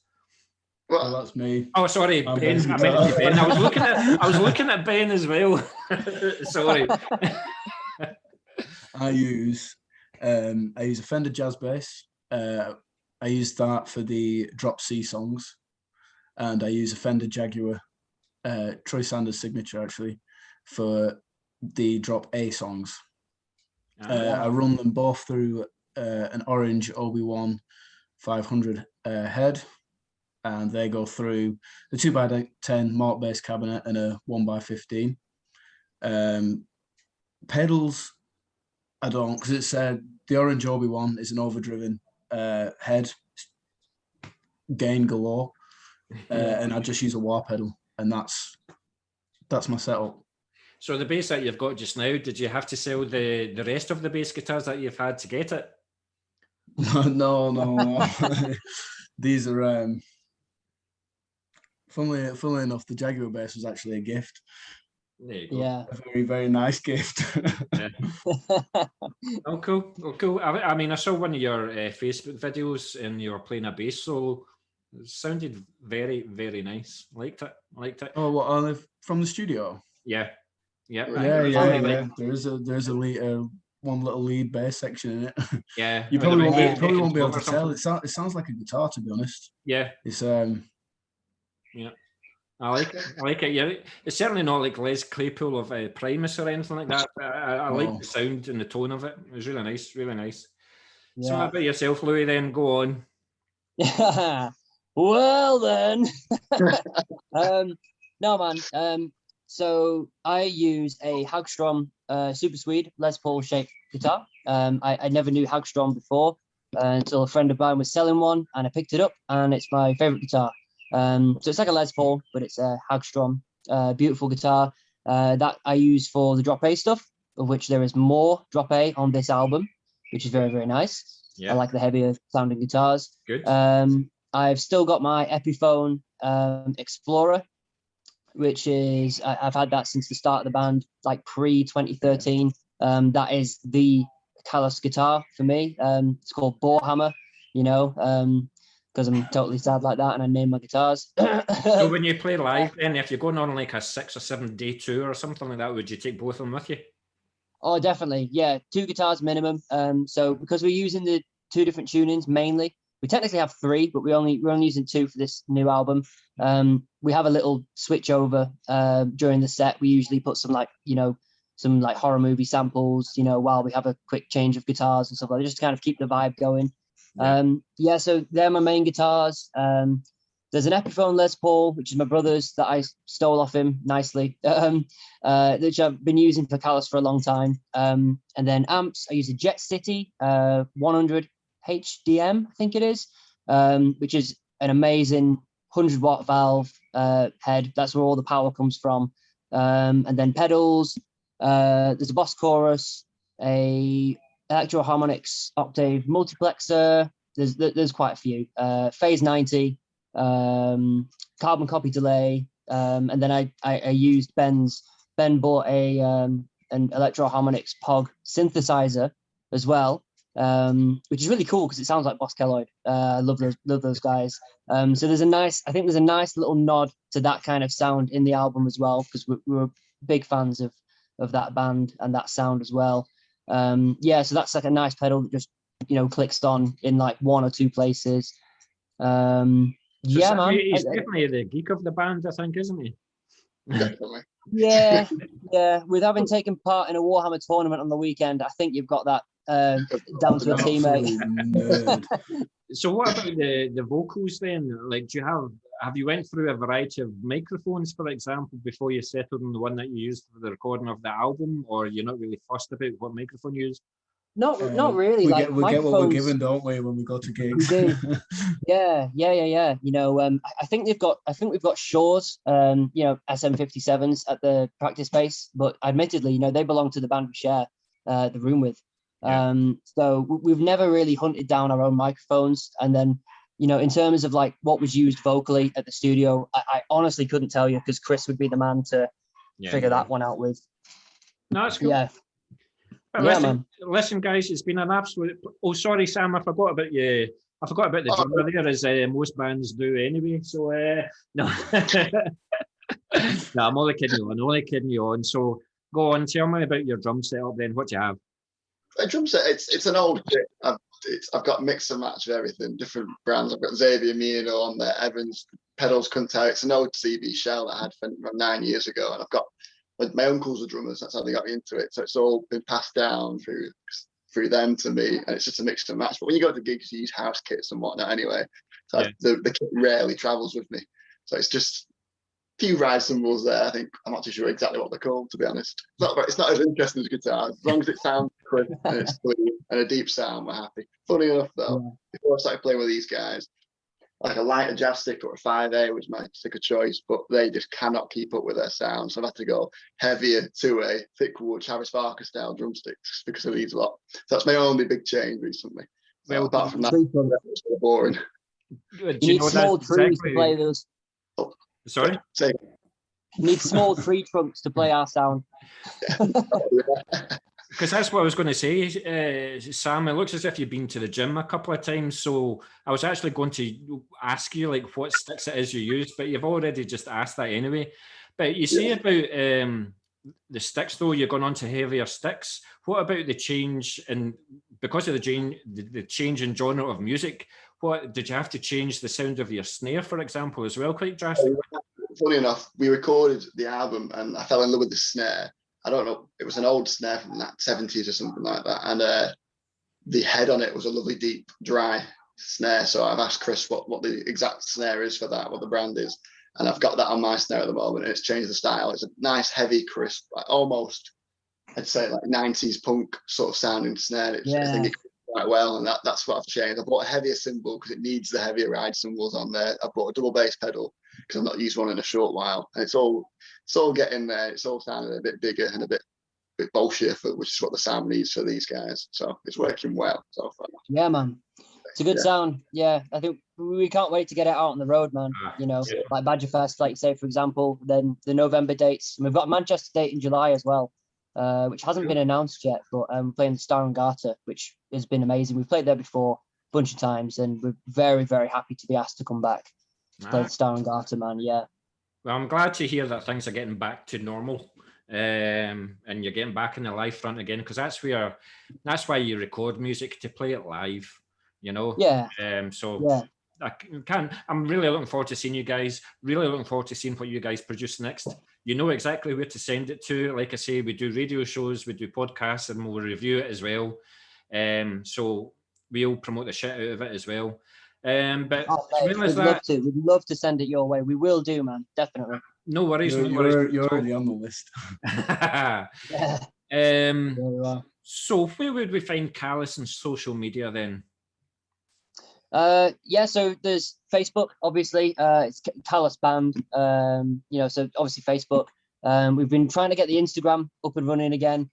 Speaker 3: Well, that's me.
Speaker 1: Oh, sorry, Ben. I meant to Ben. I was looking at Ben as well. Sorry.
Speaker 3: I use a Fender jazz bass. I use that for the drop C songs, and I use a Fender Jaguar, Troy Sanders signature actually, for the drop A songs. I run them both through an orange OB1 500 head, and they go through the 2x10 Mark bass cabinet and a 1x15. Pedals, I don't, because it's the orange OB1 is an overdriven head, gain galore, and I just use a wah pedal, and that's my setup. So
Speaker 1: the bass that you've got just now, did you have to sell the rest of the bass guitars that you've had to get it?
Speaker 3: No. These are funnily enough, the Jaguar bass was actually a gift.
Speaker 1: There you go.
Speaker 2: Yeah,
Speaker 3: a very, very nice gift.
Speaker 1: Yeah. Oh, cool. I mean, I saw one of your Facebook videos and you were playing a bass solo. It sounded very, very nice. Liked it.
Speaker 3: Oh, what, from the studio?
Speaker 1: Yeah.
Speaker 3: There's a lead, one little lead bass section in it.
Speaker 1: Yeah.
Speaker 3: You probably won't be able to tell. It sounds like a guitar, to be honest.
Speaker 1: Yeah.
Speaker 3: It's
Speaker 1: yeah. I like it. Yeah, it's certainly not like Les Claypool of Primus or anything like that. I like the sound and the tone of it. It was really nice, really nice. Yeah. So, how about yourself, Louis? Then go on.
Speaker 2: Well then, no man. So I use a Hagstrom Super Swede Les Paul shaped guitar. I never knew Hagstrom before until a friend of mine was selling one, and I picked it up, and it's my favorite guitar. So it's like a Les Paul, but it's a Hagstrom, beautiful guitar that I use for the drop A stuff, of which there is more drop A on this album, which is very, very nice. Yeah. I like the heavier sounding guitars.
Speaker 1: Good.
Speaker 2: I've still got my Epiphone Explorer, which is, I've had that since the start of the band, like pre-2013. That is the Callus guitar for me. It's called Borehammer, because I'm totally sad like that, and I name my guitars.
Speaker 1: So when you play live, then if you're going on like a 6 or 7 day tour or something like that, would you take both of them with you?
Speaker 2: Oh, definitely. Yeah, 2 guitars minimum. So because we're using the 2 different tunings mainly, we technically have 3, but we're only using 2 for this new album. We have a little switch over during the set. We usually put some some horror movie samples, while we have a quick change of guitars and stuff like that, just to kind of keep the vibe going. So they're my main guitars. There's an Epiphone Les Paul, which is my brother's, that I stole off him nicely, which I've been using for Callus for a long time. And then amps, I use a Jet City 100 HDM, I think it is, which is an amazing 100-watt valve head. That's where all the power comes from. And then pedals, there's a Boss Chorus, a Electro Harmonix Octave multiplexer. There's quite a few. Phase 90, carbon copy delay, and then I used Ben bought an Electro Harmonix POG synthesizer as well, which is really cool because it sounds like Boss Kelloyd. I love those guys. So there's a nice little nod to that kind of sound in the album as well, because we're big fans of that band and that sound as well. So that's like a nice pedal that just clicks on in like 1 or 2 places. Man,
Speaker 1: he's definitely the geek of the band, I think, isn't he?
Speaker 4: Definitely.
Speaker 2: Yeah. With having taken part in a Warhammer tournament on the weekend, I think you've got that down to a teammate.
Speaker 1: So what about the vocals then? Like, have you went through a variety of microphones, for example, before you settled on the one that you used for the recording of the album, or you're not really fussed about what microphone you use?
Speaker 2: Not really.
Speaker 3: We get what we're given, don't we, when we go to gigs?
Speaker 2: We do. Yeah. I think we've got Shaw's, SM57s at the practice space, but admittedly, they belong to the band we share the room with. So we've never really hunted down our own microphones. And then, in terms of like what was used vocally at the studio, I honestly couldn't tell you, because Chris would be the man to figure that one out with.
Speaker 1: No, that's cool.
Speaker 2: Yeah.
Speaker 1: Listen, guys, it's been an absolute. Oh, sorry, Sam, I forgot about you. I forgot about the drummer there, as most bands do anyway. So no, I'm only kidding you on. So go on, tell me about your drum setup then. What do you have?
Speaker 4: A drum set, it's an old kit. I've got mix and match of everything, different brands. I've got Xavier Mino on there, Evans pedals, couldn't tell. It's an old CB shell that I had from 9 years ago, and I've got my uncles are drummers. That's how they got me into it. So it's all been passed down through them to me, and it's just a mix and match. But when you go to gigs, you use house kits and whatnot anyway. So the kit rarely travels with me. So it's just a few ride cymbals there. I think I'm not too sure exactly what they're called, to be honest. It's not as interesting as guitar. As long as it sounds crisp and it's clean and a deep sound, we're happy. Funny enough, though, before I started playing with these guys, like a lighter jazz stick or a 5A was my stick of choice, but they just cannot keep up with their sound. So I've had to go heavier 2A, thick wood, Travis Barker style drumsticks because of these lot. So that's my only big change recently. Well, apart from that, it's boring.
Speaker 2: You need small trees to play those.
Speaker 4: Oh,
Speaker 1: sorry?
Speaker 4: Say.
Speaker 2: You need small tree trunks to play our sound.
Speaker 1: Because that's what I was going to say, Sam. It looks as if you've been to the gym a couple of times. So I was actually going to ask you like what sticks it is you use, but you've already just asked that anyway. But you say about the sticks, though, you're going on to heavier sticks. What about the change in, because of the change in genre of music? What did you have to change the sound of your snare, for example, as well, quite drastically?
Speaker 4: Funny enough, we recorded the album and I fell in love with the snare. I don't know, it was an old snare from the 70s or something like that. And the head on it was a lovely, deep, dry snare. So I've asked Chris what the exact snare is for that, what the brand is. And I've got that on my snare at the moment, and it's changed the style. It's a nice, heavy, crisp, like almost, I'd say like 90s punk sort of sounding snare. I think it quite well, and that's what I've changed. I bought a heavier cymbal because it needs the heavier ride cymbals on there. I bought a double bass pedal because I've not used one in a short while, and it's all getting there. It's all sounding a bit bigger and a bit bolshier, which is what the sound needs for these guys. So it's working well so far.
Speaker 2: Yeah, man, it's a good sound. Yeah, I think we can't wait to get it out on the road, man. You know, like Badgerfest, like you say, for example. Then the November dates, and we've got a Manchester date in July as well. Which hasn't been announced yet, but we're playing the Star and Garter, which has been amazing. We've played there before a bunch of times, and we're very, very happy to be asked to come back to play the Star and Garter, man. Yeah.
Speaker 1: Well, I'm glad to hear that things are getting back to normal, and you're getting back in the live front again, because that's why you record music, to play it live, you know.
Speaker 2: Yeah.
Speaker 1: I'm really looking forward to seeing you guys. Really looking forward to seeing what you guys produce next. You know exactly where to send it to. Like I say, we do radio shows, we do podcasts, and we'll review it as well. So we'll promote the shit out of it as well. But
Speaker 2: we'd love to send it your way. We will do, man. Definitely.
Speaker 1: No worries.
Speaker 3: You're already on the list.
Speaker 1: So where would we find Callus on social media then?
Speaker 2: So there's Facebook, obviously. It's Callus Band. So obviously Facebook. We've been trying to get the Instagram up and running again.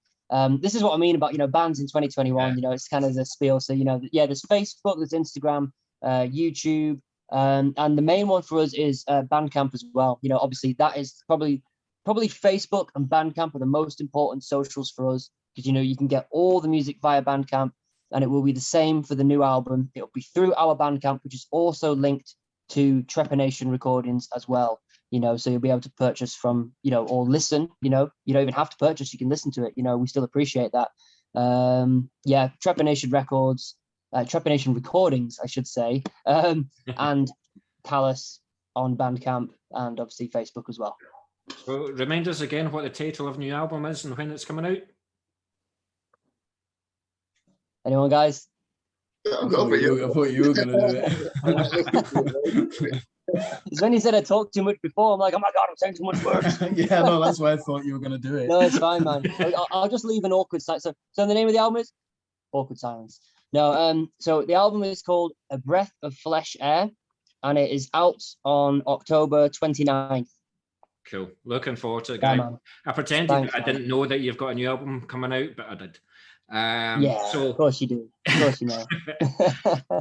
Speaker 2: This is what I mean about bands in 2021. It's kind of the spiel. So there's Facebook, there's Instagram, YouTube, and the main one for us is Bandcamp as well. Obviously that is probably Facebook and Bandcamp are the most important socials for us, because you can get all the music via Bandcamp. And it will be the same for the new album. It'll be through our Bandcamp, which is also linked to Trepanation Recordings as well. So you'll be able to purchase from, or listen. You don't even have to purchase; you can listen to it. We still appreciate that. Trepanation Records, Trepanation Recordings, I should say, and Callus on Bandcamp, and obviously Facebook as well.
Speaker 1: So remind us again what the title of the new album is and when it's coming out.
Speaker 2: Anyone, guys?
Speaker 3: I thought you were going to do it.
Speaker 2: It's when you said I talked too much before. I'm like, oh my God, I'm saying too much words.
Speaker 3: Yeah, no, that's why I thought you were going to do it.
Speaker 2: No, it's fine, man. I'll just leave an awkward silence. So the name of the album is Awkward Silence. No, so the album is called A Breath of Flesh Air, and it is out on October 29th.
Speaker 1: Cool. Looking forward to it, guys.
Speaker 2: Yeah,
Speaker 1: I pretended I didn't know that you've got a new album coming out, but I did.
Speaker 2: Of course you do. Of course you know.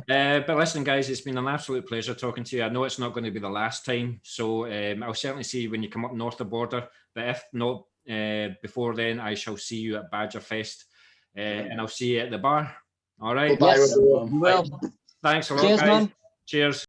Speaker 1: But listen, guys, it's been an absolute pleasure talking to you. I know it's not going to be the last time, so I'll certainly see you when you come up north of the border. But if not before then, I shall see you at Badgerfest, and I'll see you at the bar. All right.
Speaker 2: Yes, well.
Speaker 1: Thanks a lot,
Speaker 2: Cheers,
Speaker 1: guys.
Speaker 2: man.
Speaker 1: Cheers.